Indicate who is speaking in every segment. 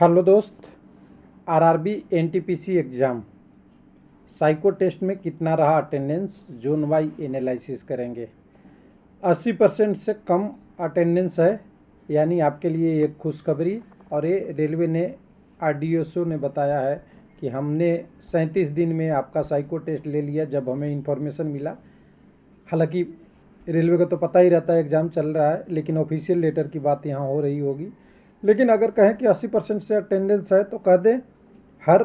Speaker 1: Hello दोस्त। RRB NTPC exam psycho test में कितना रहा अटेंडेंस, जोन वाई एनालिसिस करेंगे। 80% से कम अटेंडेंस है, यानी आपके लिए एक खुशखबरी। और ये रेलवे ने आरडीएसओ ने बताया है कि हमने 37 दिन में आपका साइको टेस्ट ले लिया जब हमें इन्फॉर्मेशन मिला। हालांकि रेलवे को तो पता ही रहता है एग्ज़ाम चल रहा है, लेकिन ऑफिशियल लेटर की बात यहाँ हो रही होगी। लेकिन अगर कहें कि 80% से अटेंडेंस है तो कह दें हर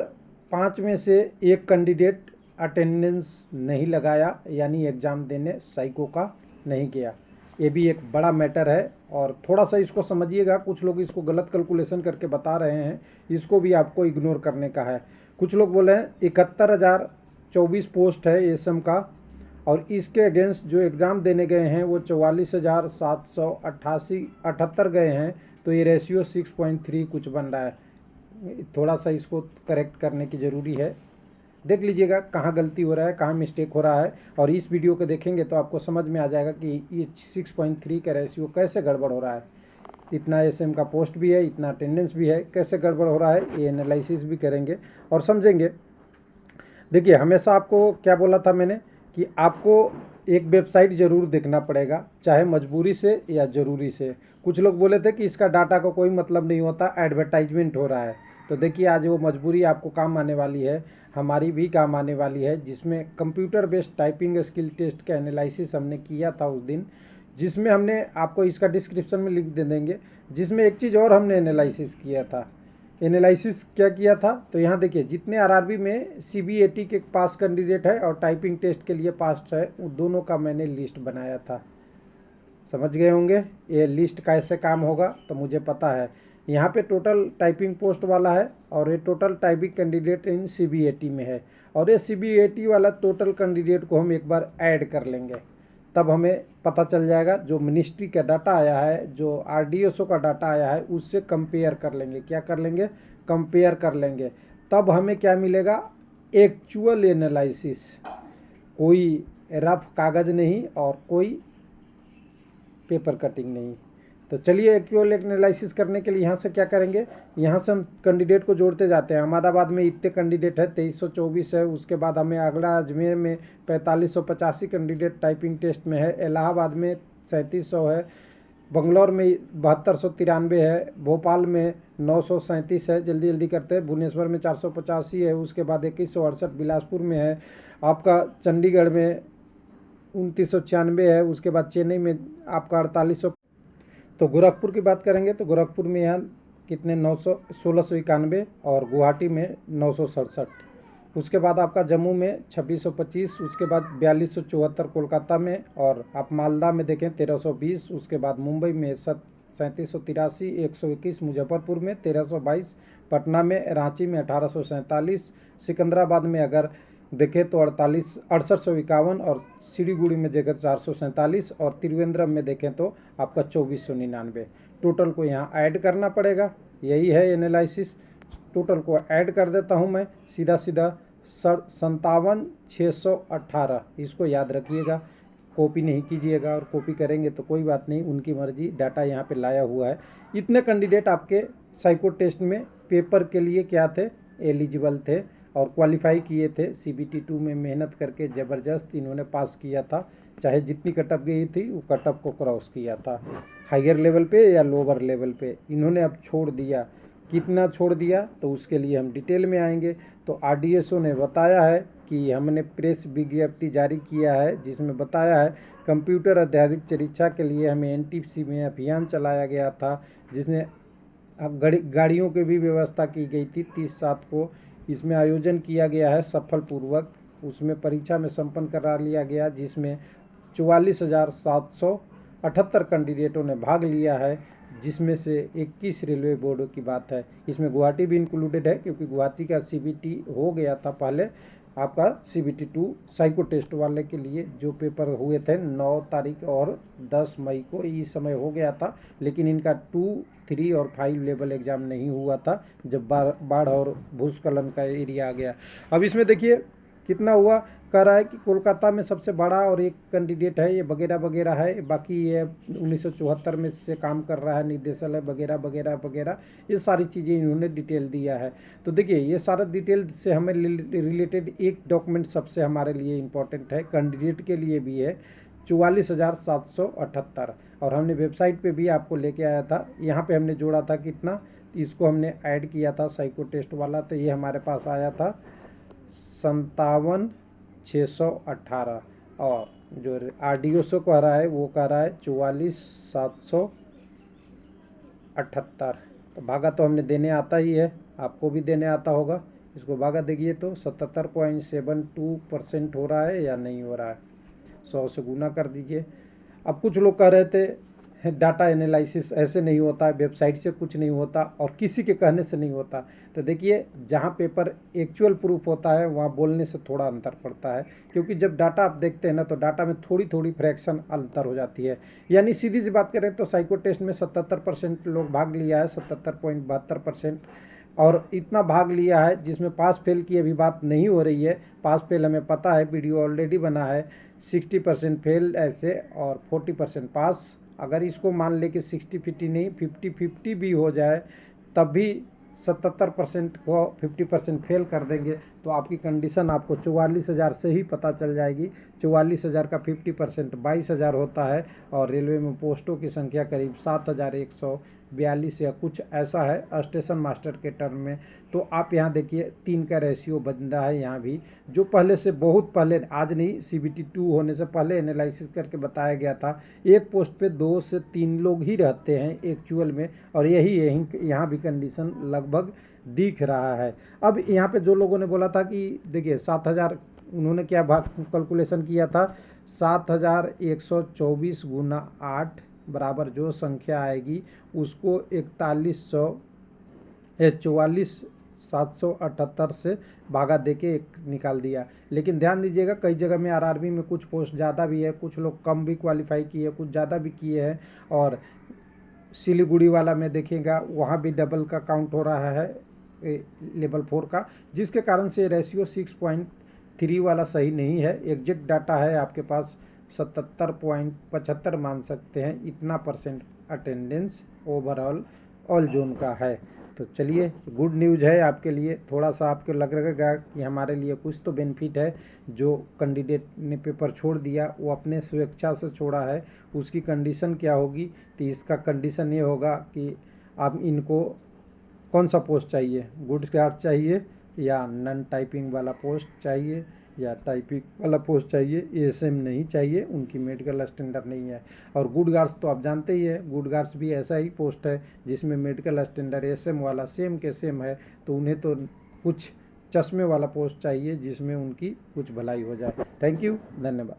Speaker 1: 5 में से एक कैंडिडेट अटेंडेंस नहीं लगाया, यानी एग्ज़ाम देने साइको का नहीं गया। ये भी एक बड़ा मैटर है और थोड़ा सा इसको समझिएगा। कुछ लोग इसको गलत कैलकुलेशन करके बता रहे हैं, इसको भी आपको इग्नोर करने का है। कुछ लोग बोले हैं 71,024 पोस्ट है एसएम का, और इसके अगेंस्ट जो एग्ज़ाम देने गए हैं वो 44,788 गए हैं, तो ये रेशियो 6.3 कुछ बन रहा है। थोड़ा सा इसको करेक्ट करने की ज़रूरी है। देख लीजिएगा कहाँ गलती हो रहा है, कहाँ मिस्टेक हो रहा है, और इस वीडियो को देखेंगे तो आपको समझ में आ जाएगा कि ये 6.3 का रेशियो कैसे गड़बड़ हो रहा है। इतना एसएम का पोस्ट भी है, इतना अटेंडेंस भी है, कैसे गड़बड़ हो रहा है ये एनालिसिस भी करेंगे और समझेंगे। देखिए, हमेशा आपको क्या बोला था मैंने कि आपको एक वेबसाइट ज़रूर देखना पड़ेगा, चाहे मजबूरी से या ज़रूरी से। कुछ लोग बोले थे कि इसका डाटा का कोई मतलब नहीं होता, एडवर्टाइजमेंट हो रहा है। तो देखिए, आज वो मजबूरी आपको काम आने वाली है, हमारी भी काम आने वाली है, जिसमें computer based typing skill test का एनालिसिस हमने किया था उस दिन, जिसमें हमने आपको इसका डिस्क्रिप्शन में लिंक दे देंगे। जिसमें एक चीज़ और हमने एनालिसिस किया था। एनालिसिस क्या किया था तो यहाँ देखिए, जितने आरआरबी में सीबीएटी के पास कैंडिडेट है और टाइपिंग टेस्ट के लिए पास है, उन दोनों का मैंने लिस्ट बनाया था। समझ गए होंगे ये लिस्ट कैसे काम होगा, तो मुझे पता है। यहाँ पे टोटल टाइपिंग पोस्ट वाला है और ये total typing candidate in CBAT में है, और ये सीबीएटी वाला टोटल कैंडिडेट को हम एक बार ऐड कर लेंगे, तब हमें पता चल जाएगा। जो मिनिस्ट्री का डाटा आया है, जो आरडीएसओ का डाटा आया है, उससे कंपेयर कर लेंगे। क्या कर लेंगे? कंपेयर कर लेंगे। तब हमें क्या मिलेगा? Actual analysis. कोई रफ कागज़ नहीं और कोई पेपर कटिंग नहीं। तो चलिए, एक्चुअल एनालिसिस करने के लिए यहाँ से क्या करेंगे, यहाँ से हम कैंडिडेट को जोड़ते जाते हैं। अहमदाबाद में इतने कैंडिडेट है, 2324 है। उसके बाद हमें अगला अजमेर में 4585 कैंडिडेट टाइपिंग टेस्ट में है। इलाहाबाद में 3700 है। बंगलौर में 7293 है। भोपाल में 937 है। जल्दी जल्दी करते हैं। भुवनेश्वर में 485 है। उसके बाद 2168 बिलासपुर में है। आपका चंडीगढ़ में 2996 है। उसके बाद चेन्नई में आपका 4800। तो गोरखपुर की बात करेंगे तो गोरखपुर में यहाँ कितने 1691, और गुवाहाटी में 967। उसके बाद आपका जम्मू में 2625। उसके बाद 4274 कोलकाता में, और आप मालदा में देखें 1320। उसके बाद मुंबई में 3783, 121 मुजफ्फरपुर में 1322, पटना में, रांची में 1847, सिकंदराबाद में अगर देखें तो 6851, और सिलीगुड़ी में देखें 447, और त्रिवेंद्रम में देखें तो आपका 2499। टोटल को यहाँ ऐड करना पड़ेगा। यही है एनालिसिस। टोटल को ऐड कर देता हूँ मैं सीधा सीधा, 57,618। इसको याद रखिएगा, कॉपी नहीं कीजिएगा, और कॉपी करेंगे तो कोई बात नहीं, उनकी मर्जी। डाटा यहाँ पे लाया हुआ है। इतने कैंडिडेट आपके साइको टेस्ट में पेपर के लिए क्या थे, एलिजिबल थे और क्वालिफाई किए थे। सीबीटी 2 में मेहनत करके ज़बरदस्त इन्होंने पास किया था, चाहे जितनी कटअप गई थी वो कटअप को क्रॉस किया था। हायर लेवल पे या लोअर लेवल पे इन्होंने अब छोड़ दिया। कितना छोड़ दिया तो उसके लिए हम डिटेल में आएंगे। तो आरडीएसओ ने बताया है कि हमने प्रेस विज्ञप्ति जारी किया है, जिसमें बताया है कंप्यूटर आधारित परीक्षा के लिए हमें एनटीपीसी में अभियान चलाया गया था, जिसमें अब गाड़ियों की भी व्यवस्था की गई थी 30/7 को। इसमें आयोजन किया गया है सफलपूर्वक। उसमें परीक्षा में संपन्न करा लिया गया, जिसमें 44,778 कैंडिडेटों ने भाग लिया है, जिसमें से 21 रेलवे बोर्डों की बात है। इसमें गुवाहाटी भी इंक्लूडेड है, क्योंकि गुवाहाटी का सीबीटी हो गया था पहले। आपका सीबीटी 2 साइको टेस्ट वाले के लिए जो पेपर हुए थे 9 तारीख और 10 मई को, इस समय हो गया था। लेकिन इनका 2, 3 और 5 लेवल एग्ज़ाम नहीं हुआ था, जब बाढ़ और भूस्खलन का एरिया आ गया। अब इसमें देखिए कितना हुआ, कह रहा है कि कोलकाता में सबसे बड़ा और एक कैंडिडेट है ये वगैरह वगैरह है, बाकी ये 1974 में से काम कर रहा है निदेशालय वगैरह वगैरह वगैरह, ये सारी चीज़ें इन्होंने डिटेल दिया है। तो देखिए ये सारा डिटेल से हमें रिलेटेड एक डॉक्यूमेंट सबसे हमारे लिए इम्पोर्टेंट है, कैंडिडेट के लिए भी है, 44,778। और हमने वेबसाइट पे भी आपको लेके आया था, यहाँ पे हमने जोड़ा था कितना, इसको हमने ऐड किया था साइको टेस्ट वाला, तो ये हमारे पास आया था 57,618। और जो RDO कह रहा है वो कह रहा है 44,778। तो भागा तो हमने देने आता ही है, आपको भी देने आता होगा। इसको भागा देखिए तो 77.72% हो रहा है या नहीं हो रहा है, 100 से गुना कर दीजिए। अब कुछ लोग कह रहे थे डाटा एनालिसिस ऐसे नहीं होता है, वेबसाइट से कुछ नहीं होता और किसी के कहने से नहीं होता। तो देखिए जहाँ पेपर एक्चुअल प्रूफ होता है वहाँ बोलने से थोड़ा अंतर पड़ता है, क्योंकि जब डाटा आप देखते हैं ना तो डाटा में थोड़ी थोड़ी फ्रैक्शन अंतर हो जाती है। यानी सीधी सी बात करें तो साइको टेस्ट में 77% लोग भाग लिया है, 77.72%, और इतना भाग लिया है जिसमें पास फेल की अभी बात नहीं हो रही है। पास फेल हमें पता है, वीडियो ऑलरेडी बना है। 60% फेल ऐसे और 40% पास। अगर इसको मान ले कि 60-50 नहीं 50-50 भी हो जाए तब भी 77% को 50% फेल कर देंगे तो आपकी कंडीशन आपको 44,000 से ही पता चल जाएगी। 44,000 का 50% 22,000 होता है और रेलवे में पोस्टों की संख्या करीब 7,142 या कुछ ऐसा है स्टेशन मास्टर के टर्म में। तो आप यहाँ देखिए 3 का रेशियो बन रहा है यहाँ भी, जो पहले से बहुत पहले, आज नहीं, CBT 2 होने से पहले एनालिसिस करके बताया गया था। एक पोस्ट पे 2 से 3 लोग ही रहते हैं एक्चुअल में, और यही यहाँ भी कंडीशन लगभग दिख रहा है। अब यहाँ पे जो लोगों ने बोला था कि देखिए 7,000, उन्होंने क्या कैलकुलेशन किया था, 7,124 गुना 8 बराबर जो संख्या आएगी उसको 44,778 से भागा देके एक निकाल दिया। लेकिन ध्यान दीजिएगा कई जगह में RRB में कुछ पोस्ट ज़्यादा भी है, कुछ लोग कम भी क्वालिफाई किए, कुछ ज़्यादा भी किए हैं। और सिलीगुड़ी वाला में देखिएगा वहाँ भी डबल का काउंट हो रहा है लेवल 4 का, जिसके कारण से रेशियो 6.3 वाला सही नहीं है। एग्जैक्ट डाटा है आपके पास 77.75 मान सकते हैं, इतना % अटेंडेंस ओवरऑल ऑल जोन का है। तो चलिए गुड न्यूज़ है आपके लिए, थोड़ा सा आपको लग रहेगा कि हमारे लिए कुछ तो बेनिफिट है। जो कैंडिडेट ने पेपर छोड़ दिया वो अपने स्वेच्छा से छोड़ा है, उसकी कंडीशन क्या होगी, तो इसका कंडीशन ये होगा कि आप इनको कौन सा पोस्ट चाहिए, गुड्स गार्ड चाहिए या नॉन टाइपिंग वाला पोस्ट चाहिए या टाइपिंग वाला पोस्ट चाहिए, ASM नहीं चाहिए, उनकी मेडिकल स्टैंडर्ड नहीं है। और गुड गार्ड्स तो आप जानते ही है, गुड गार्ड्स भी ऐसा ही पोस्ट है जिसमें मेडिकल स्टैंडर्ड ASM वाला सेम के सेम है। तो उन्हें तो कुछ चश्मे वाला पोस्ट चाहिए जिसमें उनकी कुछ भलाई हो जाए। थैंक यू, धन्यवाद।